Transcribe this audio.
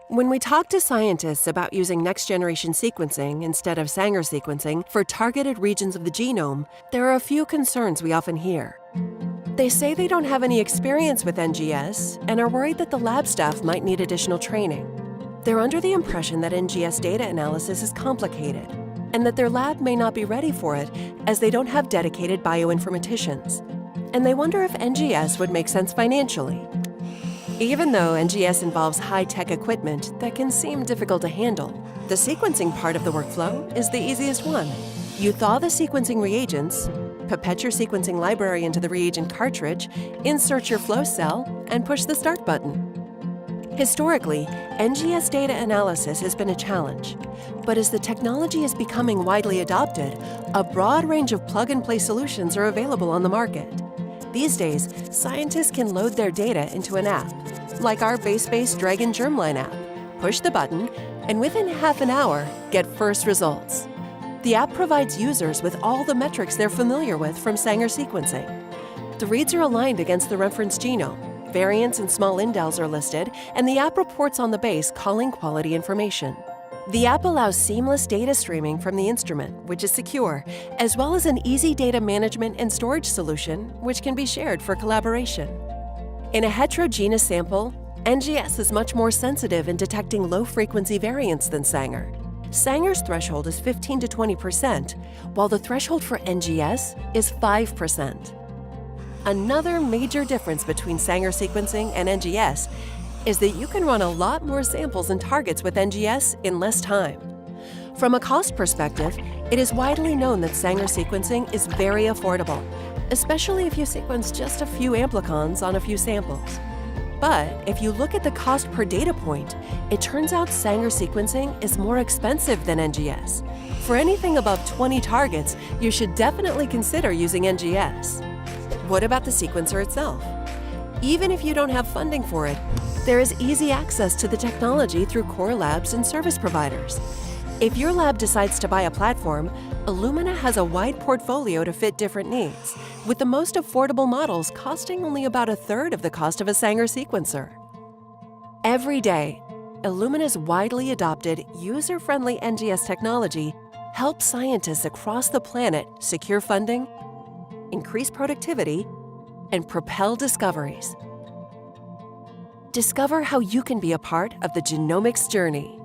When we talk to scientists about using next-generation sequencing instead of Sanger sequencing for targeted regions of the genome, there are a few concerns we often hear. They say they don't have any experience with NGS and are worried that the lab staff might need additional training. They're under the impression that NGS data analysis is complicated and that their lab may not be ready for it as they don't have dedicated bioinformaticians. And they wonder if NGS would make sense financially. Even though NGS involves high-tech equipment that can seem difficult to handle, the sequencing part of the workflow is the easiest one. You thaw the sequencing reagents, pipette your sequencing library into the reagent cartridge, insert your flow cell, and push the start button. Historically, NGS data analysis has been a challenge, but as the technology is becoming widely adopted, a broad range of plug-and-play solutions are available on the market. These days, scientists can load their data into an app, like our base-based Dragon Germline app, push the button, and within half an hour, get first results. The app provides users with all the metrics they're familiar with from Sanger sequencing. The reads are aligned against the reference genome, variants and small indels are listed, and the app reports on the base calling quality information. The app allows seamless data streaming from the instrument, which is secure, as well as an easy data management and storage solution, which can be shared for collaboration. In a heterogeneous sample, NGS is much more sensitive in detecting low-frequency variants than Sanger. Sanger's threshold is 15 to 20%, while the threshold for NGS is 5%. Another major difference between Sanger sequencing and NGS is that you can run a lot more samples and targets with NGS in less time. From a cost perspective, it is widely known that Sanger sequencing is very affordable, especially if you sequence just a few amplicons on a few samples. But if you look at the cost per data point, it turns out Sanger sequencing is more expensive than NGS. For anything above 20 targets, you should definitely consider using NGS. What about the sequencer itself? Even if you don't have funding for it, there is easy access to the technology through core labs and service providers. If your lab decides to buy a platform, Illumina has a wide portfolio to fit different needs, with the most affordable models costing only about a third of the cost of a Sanger sequencer. Every day, Illumina's widely adopted, user-friendly NGS technology helps scientists across the planet secure funding, increase productivity, and propel discoveries. Discover how you can be a part of the genomics journey.